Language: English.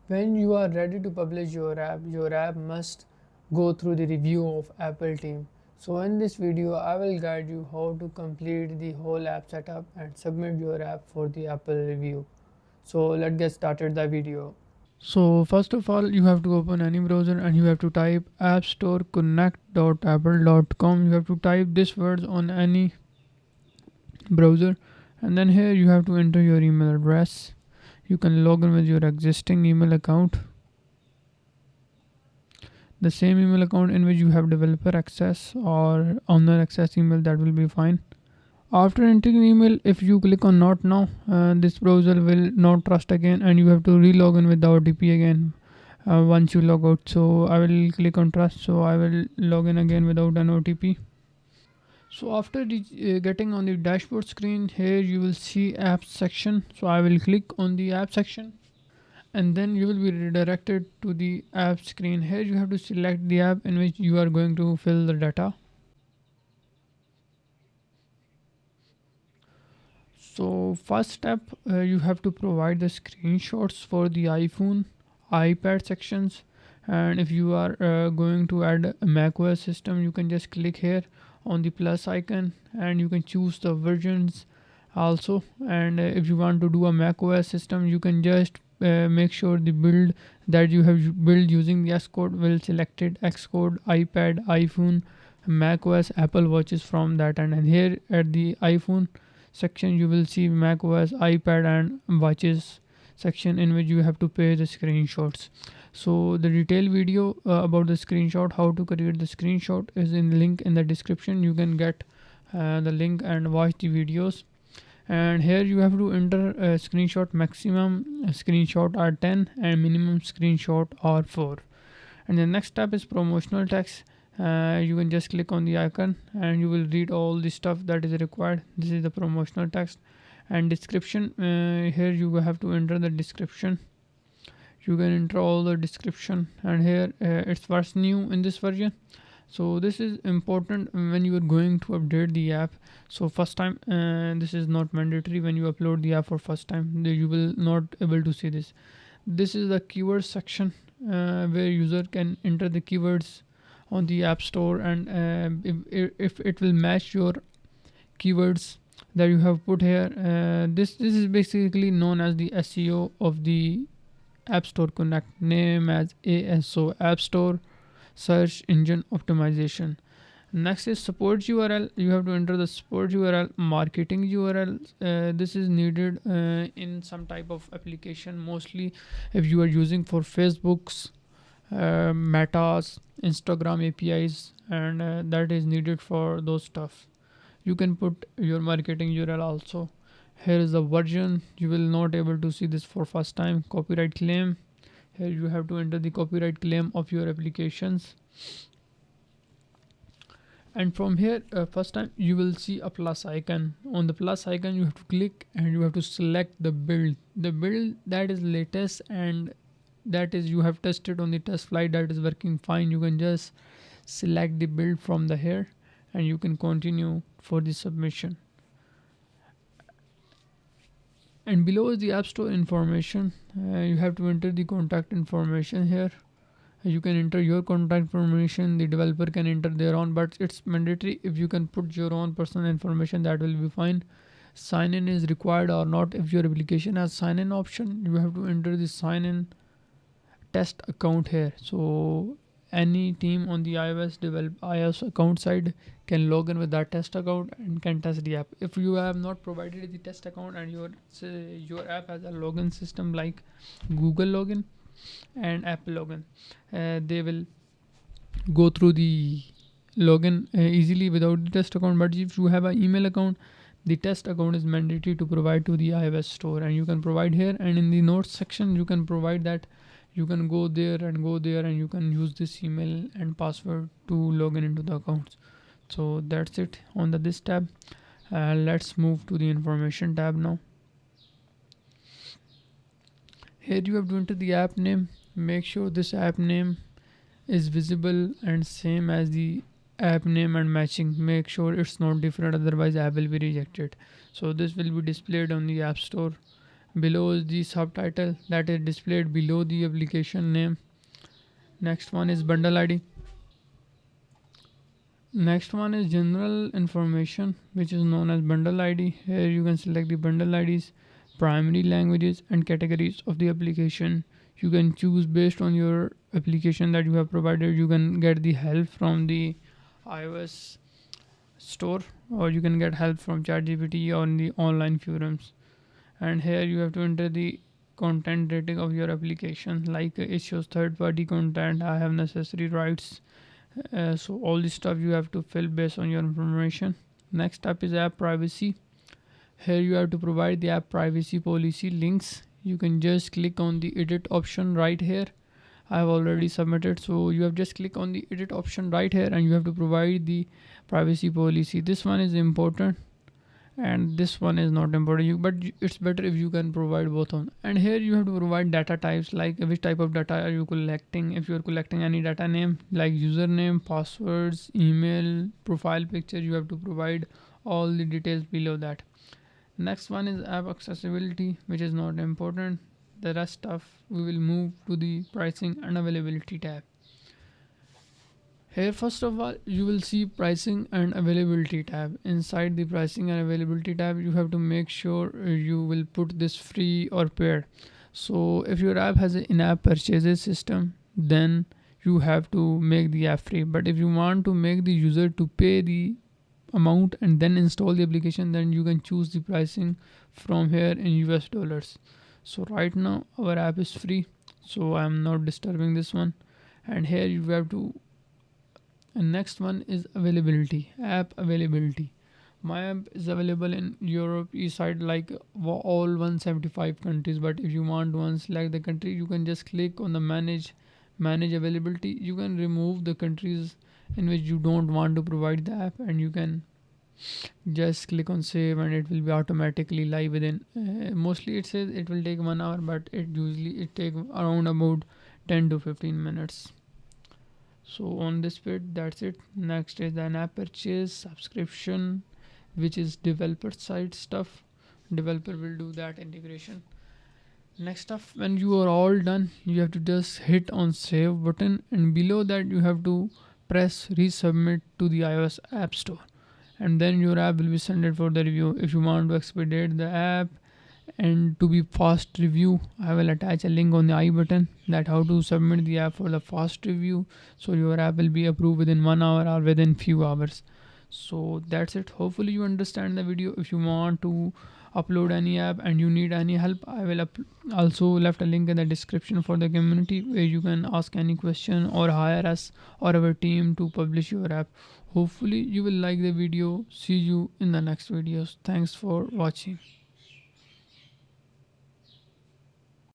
When you are ready to publish your app must go through the review of Apple team. So in this video, I will guide you how to complete the whole app setup and submit your app for the Apple review. So let's get started the video. So first of all, you have to open any browser and you have to type appstoreconnect.apple.com. You have to type this words on any browser, and then here you have to enter your email address. You can log in with your existing email account, the same email account in which you have developer access or owner access email, that will be fine. After entering email, if you click on not now, this browser will not trust again and you have to re-log in with the OTP again once you log out. So I will click on trust, so I will log in again without an OTP. So after getting on the dashboard screen, here you will see apps section. So I will click on the app section and then you will be redirected to the app screen. Here you have to select the app in which you are going to fill the data. So first step, you have to provide the screenshots for the iPhone, iPad sections, and if you are going to add a macOS system, you can just click here on the plus icon and you can choose the versions also. And if you want to do a macOS system, you can just make sure the build that you have built using the Xcode will selected Xcode, iPad, iPhone, macOS, Apple watches from that and here at the iPhone section you will see Mac OS, iPad and watches section in which you have to pay the screenshots. So the detailed video about the screenshot, how to create the screenshot, is in the link in the description. You can get the link and watch the videos. And here you have to enter a screenshot. Maximum screenshot are 10 and minimum screenshot are 4. And the next step is promotional text. You can just click on the icon and you will read all the stuff that is required. This is the promotional text and description. Here you have to enter the description. You can enter all the description and here it's what's new in this version. So this is important when you are going to update the app. So first time, this is not mandatory. When you upload the app for first time, you will not able to see this. This is the keyword section where user can enter the keywords on the app store, and if it will match your keywords that you have put here, this is basically known as the SEO of the App Store Connect, name as ASO, App Store Search Engine Optimization. Next is support URL. You have to enter the support URL, marketing URL. This is needed in some type of application, mostly if you are using for Facebook's, Meta's, Instagram APIs, and that is needed for those stuff. You can put your marketing URL also. Here is the version. You will not able to see this for first time. Copyright claim. Here you have to enter the copyright claim of your applications. And from here, first time you will see a plus icon. On the plus icon you have to click and you have to select the build that is latest and that is you have tested on the test flight, that is working fine. You can just select the build from the here and you can continue for the submission. And below is the app store information. You have to enter the contact information here. You can enter your contact information, the developer can enter their own, but it's mandatory. If you can put your own personal information, that will be fine. Sign in is required or not. If your application has sign in option, you have to enter the sign in test account here. So any team on the iOS account side can log in with that test account and can test the app. If you have not provided the test account and your app has a login system like Google login and Apple login, they will go through the login easily without the test account. But if you have an email account, the test account is mandatory to provide to the iOS store, and you can provide here, and in the notes section you can provide that. You can go there and you can use this email and password to log in into the accounts. So that's it on this tab. Let's move to the information tab now. Here you have to enter the app name. Make sure this app name is visible and same as the app name and matching. Make sure it's not different, otherwise app will be rejected. So this will be displayed on the app store Below is the subtitle that is displayed below the application name. Next one is bundle ID. Next one is general information, which is known as bundle ID. Here you can select the bundle IDs, primary languages and categories of the application. You can choose based on your application that you have provided. You can get the help from the iOS store, or you can get help from ChatGPT or in the online forums. And here you have to enter the content rating of your application, like it shows third party content, I have necessary rights. So all this stuff you have to fill based on your information. Next up is app privacy. Here you have to provide the app privacy policy links. You can just click on the edit option right here. I have already submitted, so you have just click on the edit option right here and you have to provide the privacy policy. This one is important and this one is not important, but it's better if you can provide both on. And here you have to provide data types, like which type of data are you collecting. If you are collecting any data name like username, passwords, email, profile picture, you have to provide all the details below that. Next one is app accessibility, which is not important. The rest stuff we will move to the pricing and availability tab. Here first of all you will see pricing and availability tab. Inside the pricing and availability tab you have to make sure you will put this free or paid. So if your app has an in-app purchases system, then you have to make the app free. But if you want to make the user to pay the amount and then install the application, then you can choose the pricing from here in US dollars. So right now our app is free, so I'm not disturbing this one. And here you have to, and next one is availability, app availability. My app is available in Europe east side, like all 175 countries. But if you want to select the country, you can just click on the manage availability. You can remove the countries in which you don't want to provide the app, and you can just click on save and it will be automatically live within mostly it says it will take 1 hour, but it take around about 10 to 15 minutes. So on this bit, that's it. Next is an app purchase subscription, which is developer side stuff. Developer will do that integration. Next stuff, when you are all done, you have to just hit on save button, and below that you have to press resubmit to the iOS app store, and then your app will be sent for the review. If you want to expedite the app and to be fast review, I will attach a link on the I button that how to submit the app for the fast review, so your app will be approved within 1 hour or within few hours. So that's it. Hopefully you understand the video. If you want to upload any app and you need any help, I will also left a link in the description for the community where you can ask any question or hire us or our team to publish your app. Hopefully you will like the video. See you in the next videos. Thanks for watching.